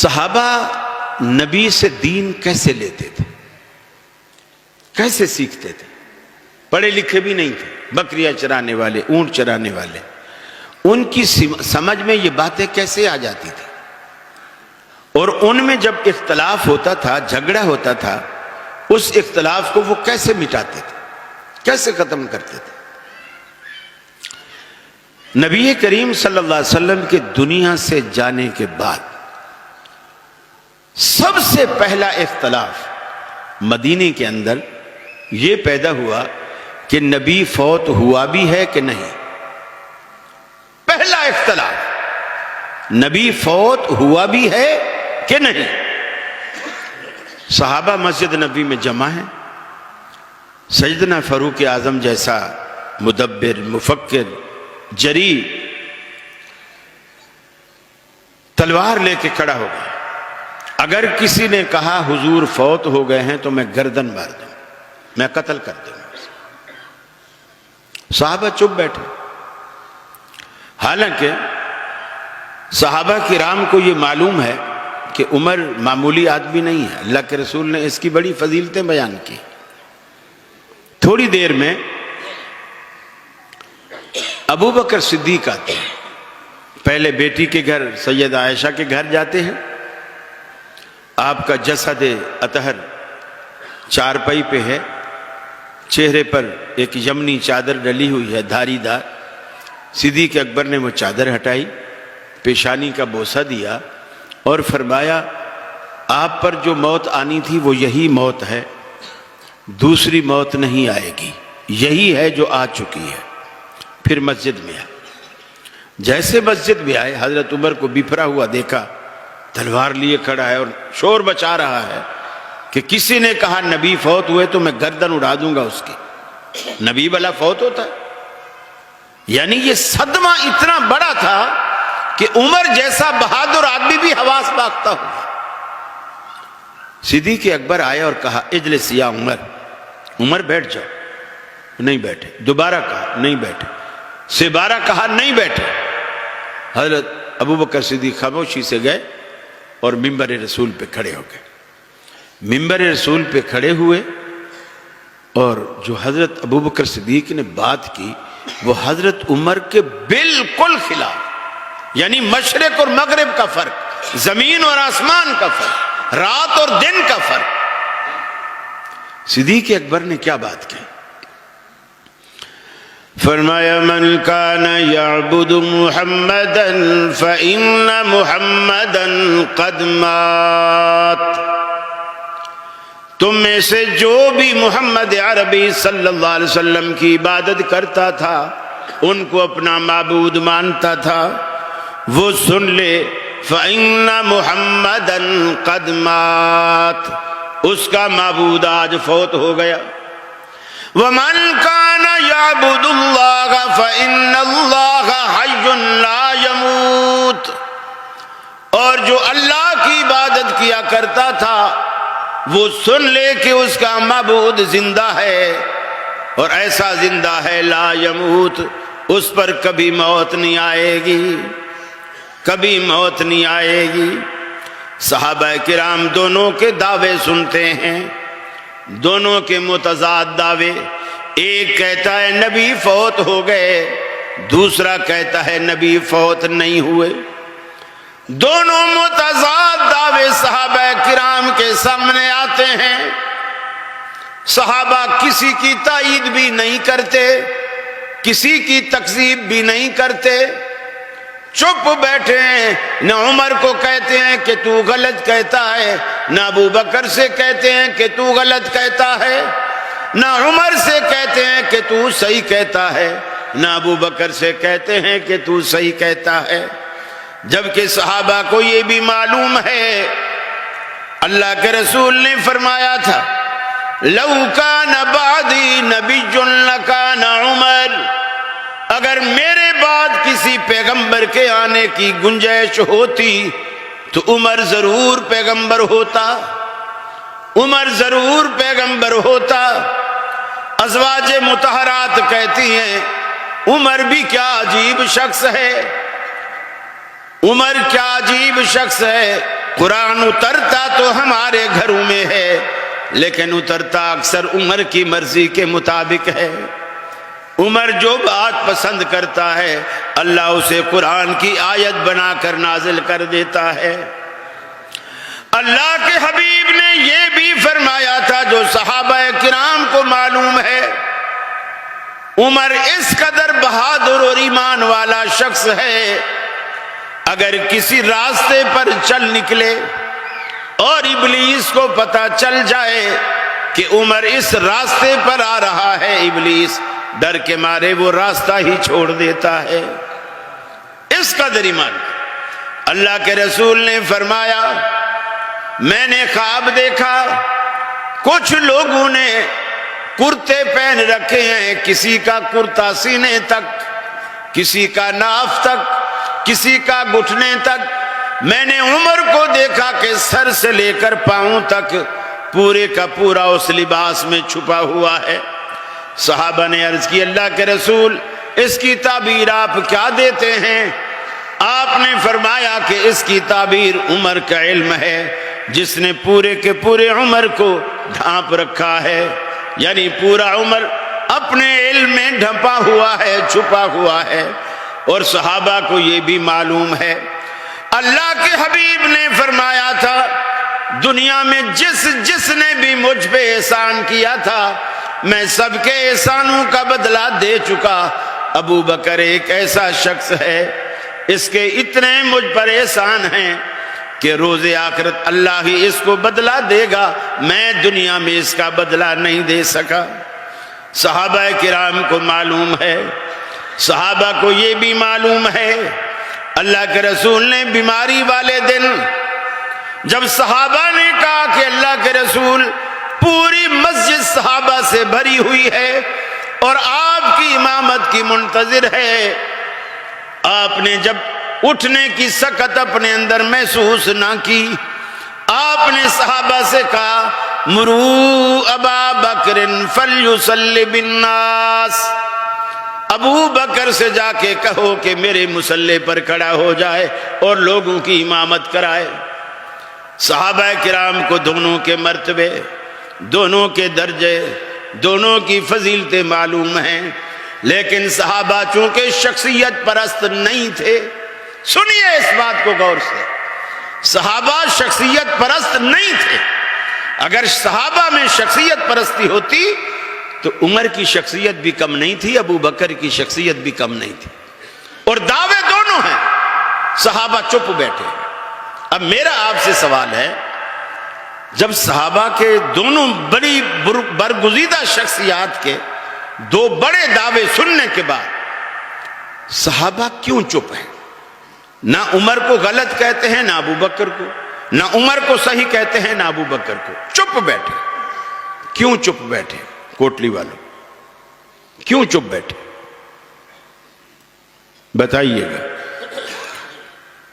صحابہ نبی سے دین کیسے لیتے تھے، کیسے سیکھتے تھے؟ پڑھے لکھے بھی نہیں تھے، بکریاں چرانے والے، اونٹ چرانے والے، ان کی سمجھ میں یہ باتیں کیسے آ جاتی تھی؟ اور ان میں جب اختلاف ہوتا تھا، جھگڑا ہوتا تھا، اس اختلاف کو وہ کیسے مٹاتے تھے، کیسے ختم کرتے تھے؟ نبی کریم صلی اللہ علیہ وسلم کے دنیا سے جانے کے بعد سب سے پہلا اختلاف مدینے کے اندر یہ پیدا ہوا کہ نبی فوت ہوا بھی ہے کہ نہیں۔ پہلا اختلاف، نبی فوت ہوا بھی ہے کہ نہیں۔ صحابہ مسجد نبی میں جمع ہیں، سیدنا فاروق اعظم جیسا مدبر، مفکر، جری تلوار لے کے کھڑا ہو گیا۔ اگر کسی نے کہا حضور فوت ہو گئے ہیں تو میں گردن مار دوں، میں قتل کر دوں۔ صحابہ چپ بیٹھے، حالانکہ صحابہ کرام کو یہ معلوم ہے کہ عمر معمولی آدمی نہیں ہے، اللہ کے رسول نے اس کی بڑی فضیلتیں بیان کی۔ تھوڑی دیر میں ابو بکر صدیق آتے ہیں، پہلے بیٹی کے گھر سیدہ عائشہ کے گھر جاتے ہیں، آپ کا جسد اطہر چارپائی پہ ہے، چہرے پر ایک یمنی چادر ڈلی ہوئی ہے دھاری دار۔ صدیق اکبر نے وہ چادر ہٹائی، پیشانی کا بوسہ دیا اور فرمایا آپ پر جو موت آنی تھی وہ یہی موت ہے، دوسری موت نہیں آئے گی، یہی ہے جو آ چکی ہے۔ پھر مسجد میں آئے، جیسے مسجد میں آئے حضرت عمر کو بپھرا ہوا دیکھا، تلوار لیے کھڑا ہے اور شور بچا رہا ہے کہ کسی نے کہا نبی فوت ہوئے تو میں گردن اڑا دوں گا اس کی۔ نبی بلا فوت ہوتا ہے؟ یعنی یہ صدمہ اتنا بڑا تھا کہ عمر جیسا بہادر آدمی بھی حواس باختہ ہوا۔ صدیق اکبر آئے اور کہا اجلس یا عمر، عمر بیٹھ جاؤ، نہیں بیٹھے۔ دوبارہ کہا نہیں بیٹھے، سے بارہ کہا نہیں بیٹھے۔ حضرت ابو بکر صدیق خاموشی سے گئے اور ممبر رسول پہ کھڑے ہو گئے۔ ممبر رسول پہ کھڑے ہوئے اور جو حضرت ابو بکر صدیق نے بات کی وہ حضرت عمر کے بالکل خلاف، یعنی مشرق اور مغرب کا فرق، زمین اور آسمان کا فرق، رات اور دن کا فرق۔ صدیق اکبر نے کیا بات کی؟ فرمایا من کان یعبد محمدا فإن محمدا قد مات۔ تم میں سے جو بھی محمد عربی صلی اللہ علیہ وسلم کی عبادت کرتا تھا، ان کو اپنا معبود مانتا تھا، وہ سن لے فإن محمدا قد مات، اس کا معبود آج فوت ہو گیا۔ ومن كان يعبد الله فإن الله حي لا يموت، اور جو اللہ کی عبادت کیا کرتا تھا وہ سن لے کہ اس کا معبود زندہ ہے، اور ایسا زندہ ہے لا يموت، اس پر کبھی موت نہیں آئے گی، کبھی موت نہیں آئے گی۔ صحابہ کرام دونوں کے دعوے سنتے ہیں، دونوں کے متضاد دعوے۔ ایک کہتا ہے نبی فوت ہو گئے، دوسرا کہتا ہے نبی فوت نہیں ہوئے۔ دونوں متضاد دعوے صحابہ کرام کے سامنے آتے ہیں۔ صحابہ کسی کی تائید بھی نہیں کرتے، کسی کی تکذیب بھی نہیں کرتے، چپ بیٹھے ہیں۔ نہ عمر کو کہتے ہیں کہ تو غلط کہتا ہے، نہ ابو بکر سے کہتے ہیں کہ تو غلط کہتا ہے، نہ عمر سے کہتے ہیں کہ تو صحیح کہتا ہے، نہ ابو بکر سے کہتے ہیں کہ تو صحیح کہتا ہے۔ جبکہ صحابہ کو یہ بھی معلوم ہے، اللہ کے رسول نے فرمایا تھا لو کان بعدی نبی لکان عمر، اگر میرے بعد کسی پیغمبر کے آنے کی گنجائش ہوتی تو عمر ضرور پیغمبر ہوتا، عمر ضرور پیغمبر ہوتا۔ ازواج مطہرات کہتی ہیں عمر بھی کیا عجیب شخص ہے، عمر کیا عجیب شخص ہے، قرآن اترتا تو ہمارے گھروں میں ہے، لیکن اترتا اکثر عمر کی مرضی کے مطابق ہے۔ عمر جو بات پسند کرتا ہے اللہ اسے قرآن کی آیت بنا کر نازل کر دیتا ہے۔ اللہ کے حبیب نے یہ بھی فرمایا تھا جو صحابہ کرام کو معلوم ہے، عمر اس قدر بہادر اور ایمان والا شخص ہے، اگر کسی راستے پر چل نکلے اور ابلیس کو پتہ چل جائے کہ عمر اس راستے پر آ رہا ہے، ابلیس ڈر کے مارے وہ راستہ ہی چھوڑ دیتا ہے۔ اس قدر ایمان۔ اللہ کے رسول نے فرمایا میں نے خواب دیکھا کچھ لوگوں نے کرتے پہن رکھے ہیں، کسی کا کرتا سینے تک، کسی کا ناف تک، کسی کا گھٹنے تک۔ میں نے عمر کو دیکھا کہ سر سے لے کر پاؤں تک پورے کا پورا اس لباس میں چھپا ہوا ہے۔ صحابہ نے عرض کی اللہ کے رسول اس کی تعبیر آپ کیا دیتے ہیں؟ آپ نے فرمایا کہ اس کی تعبیر عمر کا علم ہے، جس نے پورے کے پورے عمر کو ڈھانپ رکھا ہے، یعنی پورا عمر اپنے علم میں ڈھپا ہوا ہے، چھپا ہوا ہے۔ اور صحابہ کو یہ بھی معلوم ہے، اللہ کے حبیب نے فرمایا تھا دنیا میں جس نے بھی مجھ پہ احسان کیا تھا میں سب کے احسانوں کا بدلہ دے چکا۔ ابو بکر ایک ایسا شخص ہے اس کے اتنے مجھ پر احسان ہیں کہ روز آخرت اللہ ہی اس کو بدلہ دے گا، میں دنیا میں اس کا بدلہ نہیں دے سکا۔ صحابہ کرام کو معلوم ہے، صحابہ کو یہ بھی معلوم ہے۔ اللہ کے رسول نے بیماری والے دن جب صحابہ نے کہا کہ اللہ کے رسول پوری مسجد صحابہ سے بھری ہوئی ہے اور آپ کی امامت کی منتظر ہے، آپ نے جب اٹھنے کی سکت اپنے اندر محسوس نہ کی، آپ نے صحابہ سے کہا مرو ابا بکر فلیصلی بالناس، ابو بکر سے جا کے کہو کہ میرے مصلی پر کھڑا ہو جائے اور لوگوں کی امامت کرائے۔ صحابہ کرام کو دونوں کے مرتبے، دونوں کے درجے، دونوں کی فضیلتیں معلوم ہیں، لیکن صحابہ چونکہ شخصیت پرست نہیں تھے، سنیے اس بات کو غور سے، صحابہ شخصیت پرست نہیں تھے۔ اگر صحابہ میں شخصیت پرستی ہوتی تو عمر کی شخصیت بھی کم نہیں تھی، ابو بکر کی شخصیت بھی کم نہیں تھی، اور دعوے دونوں ہیں۔ صحابہ چپ بیٹھے۔ اب میرا آپ سے سوال ہے، جب صحابہ کے دونوں بڑی برگزیدہ شخصیات کے دو بڑے دعوے سننے کے بعد صحابہ کیوں چپ ہیں؟ نہ عمر کو غلط کہتے ہیں نہ ابو بکر کو، نہ عمر کو صحیح کہتے ہیں نہ ابو بکر کو، چپ بیٹھے۔ کیوں چپ بیٹھے؟ کوٹلی والوں کیوں چپ بیٹھے بتائیے گا،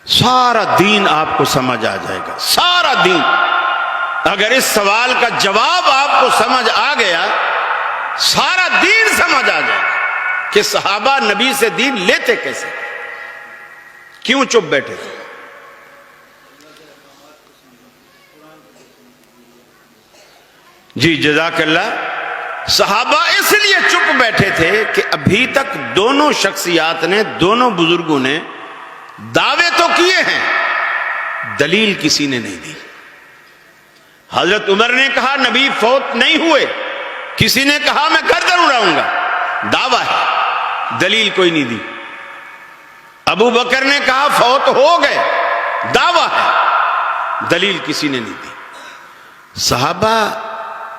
سارا دین آپ کو سمجھ آ جائے گا، سارا دین۔ اگر اس سوال کا جواب آپ کو سمجھ آ گیا، سارا دین سمجھ آ جائے گا کہ صحابہ نبی سے دین لیتے کیسے، کیوں چپ بیٹھے تھے۔ جی جزاک اللہ۔ صحابہ اس لیے چپ بیٹھے تھے کہ ابھی تک دونوں شخصیات نے، دونوں بزرگوں نے دعوے تو کیے ہیں، دلیل کسی نے نہیں دی۔ حضرت عمر نے کہا نبی فوت نہیں ہوئے، کسی نے کہا میں گردن اڑاؤں گا، دعویٰ ہے، دلیل کوئی نہیں دی۔ ابو بکر نے کہا فوت ہو گئے، دعویٰ ہے، دلیل کسی نے نہیں دی۔ صحابہ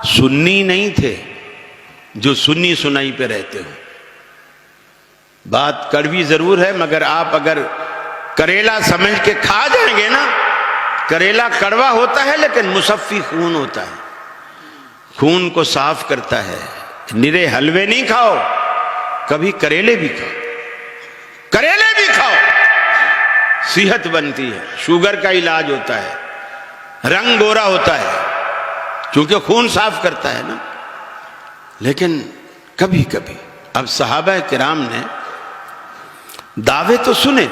سنی نہیں تھے جو سنی سنائی پہ رہتے ہو۔ بات کڑوی ضرور ہے، مگر آپ اگر کریلا سمجھ کے کھا جائیں گے نا، کریلا کڑوا ہوتا ہے لیکن مصفی خون ہوتا ہے، خون کو صاف کرتا ہے۔ نرے حلوے نہیں کھاؤ، کبھی کریلے بھی کھاؤ، کریلے بھی کھاؤ، صحت بنتی ہے، شوگر کا علاج ہوتا ہے، رنگ گورا ہوتا ہے، کیونکہ خون صاف کرتا ہے نا۔ لیکن کبھی کبھی، اب صحابہ کرام نے دعوے تو سنے،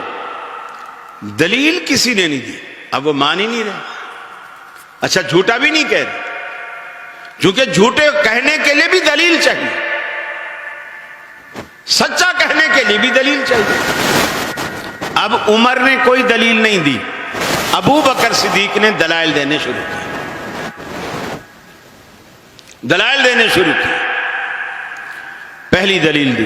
دلیل کسی نے نہیں دی۔ اب وہ مان ہی نہیں رہے. اچھا جھوٹا بھی نہیں کہہ رہے، کیونکہ جھوٹے کہنے کے لیے بھی دلیل چاہیے، سچا کہنے کے لیے بھی دلیل چاہیے. اب عمر نے کوئی دلیل نہیں دی، ابو بکر صدیق نے دلائل دینے شروع کیے، دلائل دینے شروع کیے. پہلی دلیل دی،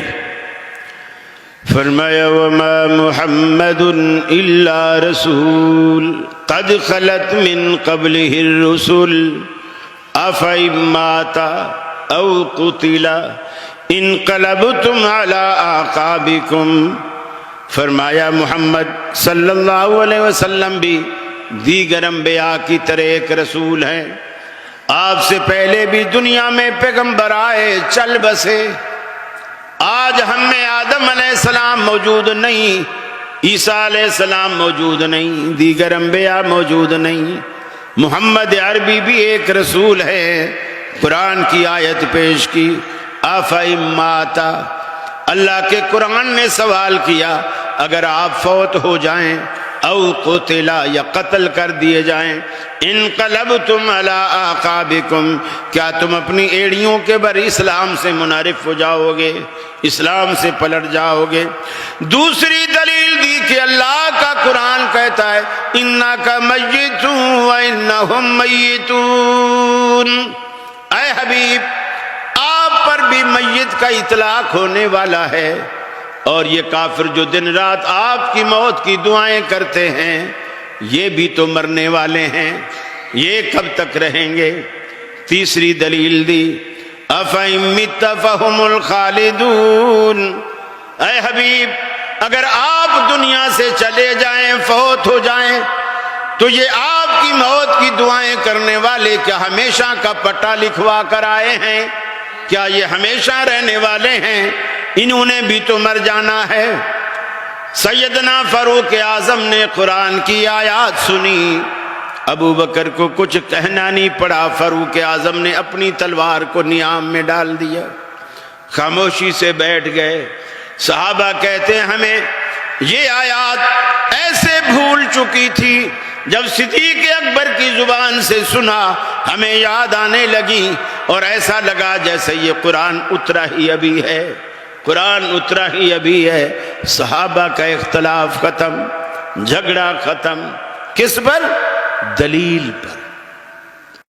فرمایا وما محمد الا رسول قد خلت من قبله الرسل افإن مات او قتل انقلبتم على اعقابكم. فرمایا محمد صلی اللہ علیہ وسلم بھی دیگر انبیاء کی طرح ایک رسول ہیں. آپ سے پہلے بھی دنیا میں پیغمبر آئے چل بسے. آج ہم میں آدم علیہ السلام موجود نہیں، عیسیٰ علیہ السلام موجود نہیں، دیگر انبیاء موجود نہیں. محمد عربی بھی ایک رسول ہے. قرآن کی آیت پیش کی، افإن مات، اللہ کے قرآن نے سوال کیا اگر آپ فوت ہو جائیں، او قتل یا قتل کر دیے جائیں، انقلبتم علی اعقابکم، کیا تم اپنی ایڑیوں کے بر اسلام سے منحرف ہو جاؤ گے، اسلام سے پلٹ جاؤ گے. دوسری دلیل دی کہ اللہ کا قرآن کہتا ہے انک میت وانہم میتون. اے حبیب آپ پر بھی میت کا اطلاق ہونے والا ہے، اور یہ کافر جو دن رات آپ کی موت کی دعائیں کرتے ہیں یہ بھی تو مرنے والے ہیں، یہ کب تک رہیں گے. تیسری دلیل دی افإن مت فهم الخالدون. اے حبیب اگر آپ دنیا سے چلے جائیں، فوت ہو جائیں، تو یہ آپ کی موت کی دعائیں کرنے والے کیا ہمیشہ کا پٹا لکھوا کر آئے ہیں؟ کیا یہ ہمیشہ رہنے والے ہیں؟ انہوں نے بھی تو مر جانا ہے. سیدنا فاروق اعظم نے قرآن کی آیات سنی، ابو بکر کو کچھ کہنا نہیں پڑا. فاروق اعظم نے اپنی تلوار کو نیام میں ڈال دیا، خاموشی سے بیٹھ گئے. صحابہ کہتے ہیں ہمیں یہ آیات ایسے بھول چکی تھی، جب صدیق اکبر کی زبان سے سنا ہمیں یاد آنے لگی، اور ایسا لگا جیسے یہ قرآن اترا ہی ابھی ہے، قرآن اترا ہی ابھی ہے. صحابہ کا اختلاف ختم، جھگڑا ختم. کس پر؟ دلیل پر.